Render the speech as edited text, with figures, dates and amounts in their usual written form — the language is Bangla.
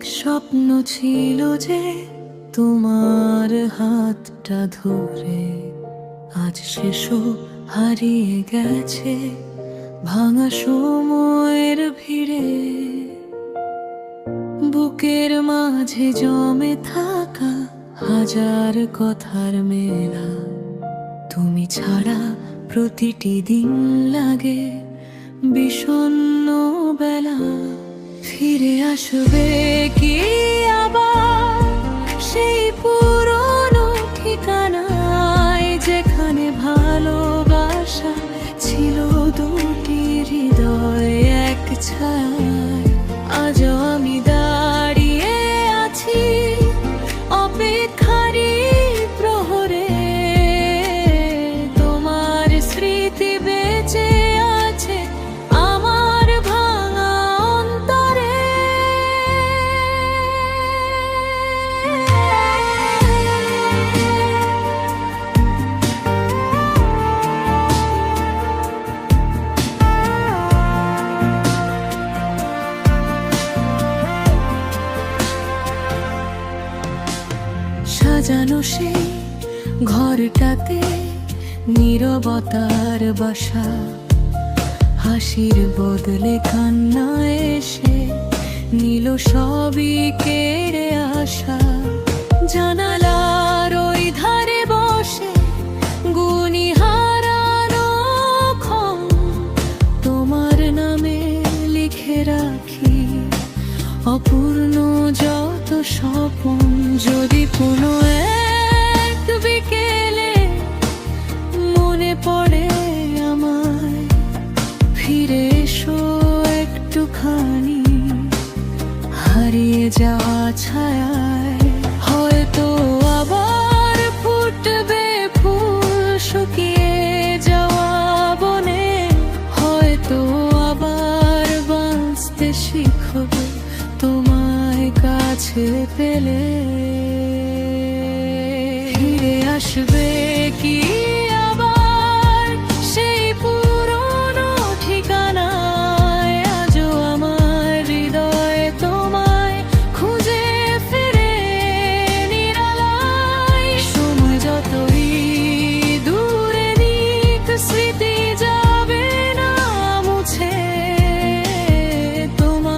অনেক স্বপ্ন ছিল যে তোমার হাতটা ধরে, আজ সেসব হারিয়ে গেছে ভাঙা সময়ের ভিড়ে। বুকের মাঝে জমে থাকা হাজার কথার মেলা, তুমি ছাড়া প্রতিটি দিন লাগে বিষণ্ণ বেলা। ফিরে আসবে কি আবার সেই পুরনো ঠিকানায়, যেখানে ভালোবাসা ছিল দুটি হৃদয় এক ছায়। আজও আমি দাঁড়িয়ে আছি অপেক্ষারই প্রহরে, তোমার স্মৃতি বেঁচে আছে আমার ভাঙা অন্তরে। সাজানো সেই ঘরটাতে নীরবতার বাসা, হাসির বদলে কান্না এসে নিল সবই কেড়ে আসা। জানালার ওই ধারে বসে গুনি হারানো ক্ষণ, তোমার নামে লিখে রাখি অপূর্ণ যত স্বপন। যদি কোনো এক বিকেলে মনে পড়ে আমায়, ফিরে এসো একটুখানি হারিয়ে যাওয়া ছায়ায়। হয়তো আবার ফুটবে ফুল শুকিয়ে যাওয়া বনে, হয়তো আবার বাঁচতে শিখব তোমায় কাছে পেলে।